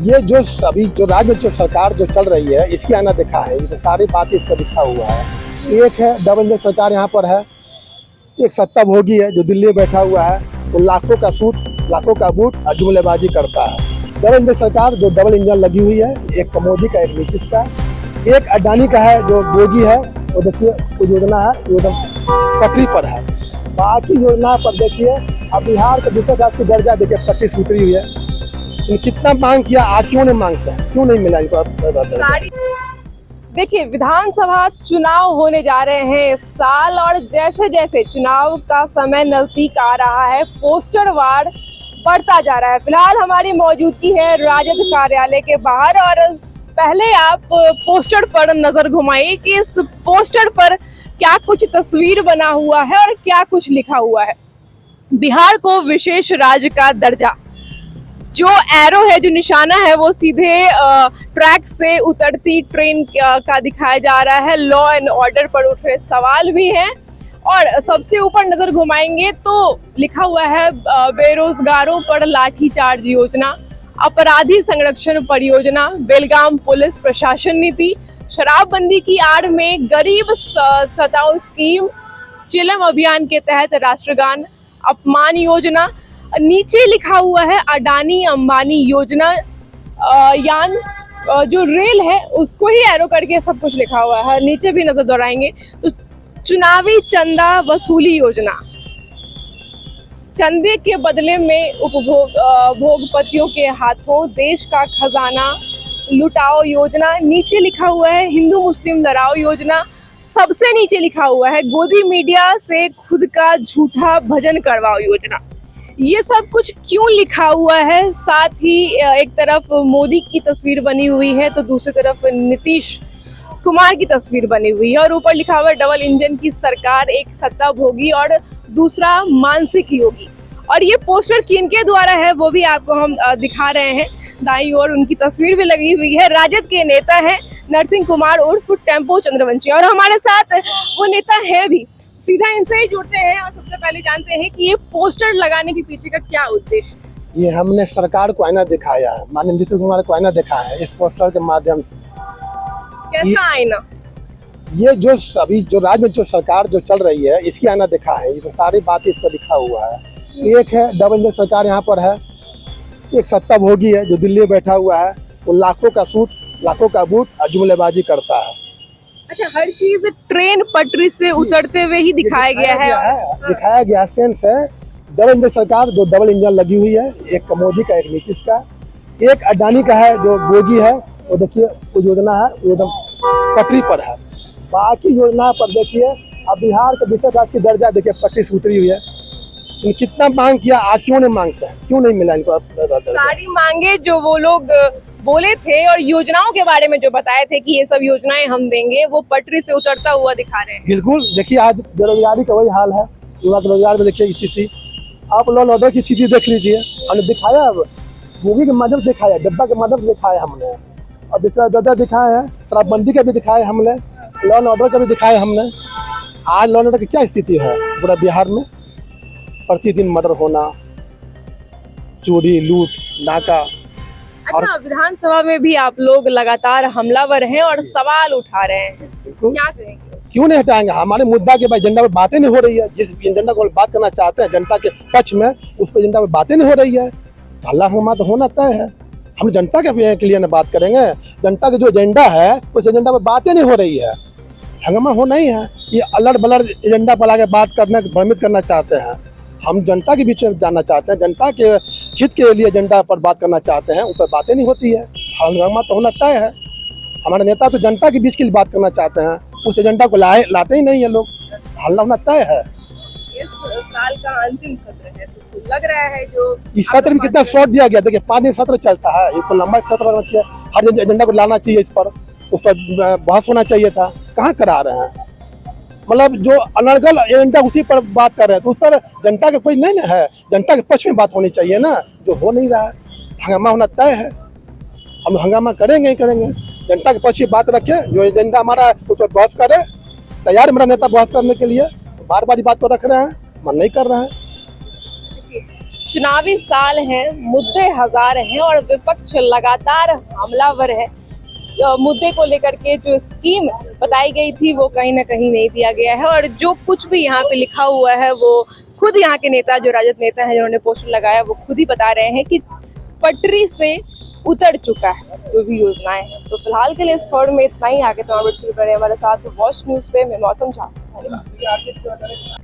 ये जो अभी जो राज्य में जो सरकार जो चल रही है इसकी आना दिखा है, ये तो सारी बातें इस पर लिखा हुआ है। एक है डबल इंजन सरकार यहाँ पर है, एक सत्ता भोगी है जो दिल्ली में बैठा हुआ है, वो लाखों का सूट लाखों का बूट और जुमलेबाजी करता है। डबल इंजन सरकार जो डबल इंजन लगी हुई है, एक मोदी का एक नीतीश का, एक अडानी का है जो भोगी है, वो देखिए वो योजना है वो पटरी पर है। बाकी योजना पर देखिए अब बिहार के दूसरे राज्य की दर्जा देखिए पटरी से उतरी हुई है। कितना मांग किया, आज क्यों नहीं मांगते हैं, क्यों नहीं मिला इनको? देखिए विधानसभा चुनाव होने जा रहे हैं इस साल, और जैसे जैसे चुनाव का समय नजदीक आ रहा है पोस्टर वार बढ़ता जा रहा है। फिलहाल हमारी मौजूदगी है राजद कार्यालय के बाहर, और पहले आप पोस्टर पर नजर घुमाइए कि इस पोस्टर पर क्या कुछ तस्वीर बना हुआ है और क्या कुछ लिखा हुआ है। बिहार को विशेष राज्य का दर्जा, जो एरो है जो निशाना है वो सीधे ट्रैक से उतरती ट्रेन का दिखाया जा रहा है। लॉ एंड ऑर्डर पर उठ रहे सवाल भी हैं, और सबसे ऊपर नजर घुमाएंगे तो लिखा हुआ है बेरोजगारों पर लाठीचार्ज योजना, अपराधी संरक्षण परियोजना, बेलगाम पुलिस प्रशासन नीति, शराबबंदी की आड़ में गरीब सताओ स्कीम, चिलम अभियान के तहत राष्ट्रगान अपमान योजना, नीचे लिखा हुआ है अडानी अंबानी योजना, यान जो रेल है उसको ही एरो करके सब कुछ लिखा हुआ है। नीचे भी नजर दौड़ाएंगे तो चुनावी चंदा वसूली योजना, चंदे के बदले में भोगपतियों के हाथों देश का खजाना लुटाओ योजना, नीचे लिखा हुआ है हिंदू मुस्लिम लड़ाओ योजना, सबसे नीचे लिखा हुआ है गोदी मीडिया से खुद का झूठा भजन करवाओ योजना। ये सब कुछ क्यों लिखा हुआ है? साथ ही एक तरफ मोदी की तस्वीर बनी हुई है तो दूसरी तरफ नीतीश कुमार की तस्वीर बनी हुई है, और ऊपर लिखा हुआ है डबल इंजन की सरकार, एक सत्ता भोगी और दूसरा मानसिक योगी। और ये पोस्टर किनके द्वारा है वो भी आपको हम दिखा रहे हैं। दाईं ओर उनकी तस्वीर भी लगी हुई है। राजद के नेता है नरसिंह कुमार उर्फ टेम्पो चंद्रवंशी, और हमारे साथ वो नेता है भी। सीधा इनसे ही जुड़ते हैं और सबसे पहले जानते हैं कि ये पोस्टर लगाने के पीछे का क्या उद्देश्य? ये हमने सरकार को आईना दिखाया है, माननीय नीतीश कुमार को आईना दिखाया है इस पोस्टर के माध्यम से। कैसा आईना? ये जो अभी जो राज्य में जो सरकार जो चल रही है इसकी आईना दिखा है, ये तो सारी बातें इस पर लिखा हुआ है। एक है डबल इंजन सरकार यहाँ पर है, एक सत्ता भोगी है जो दिल्ली में बैठा हुआ है, वो लाखों का सूट लाखों का बूट और जुमलेबाजी करता है। अच्छा, हर चीज ट्रेन पटरी से उतरते हुए ही दिखाया गया है। दिखाया गया सेंस है। डबल इंजन सरकार जो डबल इंजन लगी हुई है, एक मोदी का एक नीतीश का, एक अडानी का है जो भोगी है, वो देखिए वो योजना है वो एकदम पटरी पर है। बाकी योजना पर देखिए अब बिहार के दूसरे राज्य की दर्जा देखिए पटरी से उतरी हुई है। कितना मांग किया, आज क्यों नहीं मांगते हैं, क्यों नहीं मिला इनको? सारी मांगे जो वो लोग बोले थे और योजनाओं के बारे में जो बताए थे कि ये सब योजनाएं हम देंगे, वो पटरी से उतरता हुआ दिखा रहे हैं। बिल्कुल, देखिए आज बेरोजगारी का वही हाल है। युवा के रोजगार में देखिए स्थिति, आप लॉ एंड ऑर्डर की स्थिति देख लीजिए। हमने दिखाया, मूवी के माध्यम से दिखाया, डब्बा के माध्यम से दिखाया हमने, और दूसरा दर्जा दिखाया है, शराबबंदी का भी दिखाया हमने, लॉ एंड ऑर्डर का भी दिखाया हमने। आज लॉ एंड ऑर्डर की क्या स्थिति है पूरा बिहार में? प्रतिदिन मर्डर होना, चोरी लूट नाका। अच्छा, विधानसभा में भी आप लोग लगातार हमलावर हैं और सवाल उठा रहे हैं, क्या करेंगे? क्यों नहीं हटाएंगे? हमारे मुद्दा के एजेंडा पर बातें नहीं हो रही है। जिस एजेंडा को बात करना चाहते हैं जनता के पक्ष में, उस पर एजेंडा पर बातें नहीं हो रही है। हल्ला हंगामा तो होना तय है। हम जनता के लिए ना बात करेंगे, जनता का जो एजेंडा है उस एजेंडा पर बातें नहीं हो रही है, हंगामा होना ही है। ये अलड़ बलड़ एजेंडा पर आगे बात करना, भ्रमित करना चाहते हैं। हम जनता के बीच में जानना चाहते हैं, जनता के हित के लिए एजेंडा पर बात करना चाहते हैं, उस पर बातें नहीं होती है। हंगामा तो होना तय है। हमारे नेता तो जनता के बीच के लिए बात करना चाहते हैं, उस एजेंडा को लाते ही नहीं है लोग। हल्ला होना तय है। इस साल का अंतिम सत्र है तो लग रहा है जो इस सत्र में कितना शॉर्ट दिया गया। देखिए 5 दिन सत्र चलता है, इसको लंबा सत्र रहना चाहिए, हर एजेंडा को लाना चाहिए, इस पर उस पर बहस होना चाहिए था। कहाँ करा रहे हैं? मतलब जो अनर्गल एजेंडा उसी पर बात कर रहे हैं, तो उस पर जनता का कोई नहीं ना है। जनता के पक्ष में बात होनी चाहिए ना, जो हो नहीं रहा है। हंगामा होना तय है, हम हंगामा करेंगे ही करेंगे। जनता के पक्ष की बात रखें, जो एजेंडा हमारा है उस पर बहस करे। तैयार मेरा नेता बहस करने के लिए, बार बार बात को रख रहे हैं, मन नहीं कर रहा है। देखिए चुनावी साल है, मुद्दे हजार हैं और विपक्ष लगातार हमलावर है। मुद्दे को लेकर के जो स्कीम बताई गई थी वो कहीं ना कहीं नहीं दिया गया है और जो कुछ भी यहाँ पे लिखा हुआ है वो खुद यहाँ के नेता, जो राजद नेता हैं जिन्होंने पोस्टर लगाया, वो खुद ही बता रहे हैं कि पटरी से उतर चुका है जो भी योजनाएं हैं। तो फिलहाल के लिए इस खबर में इतना ही। आगे तो हमारे साथ वॉच न्यूज पे मैं मौसम झा। धन्यवाद।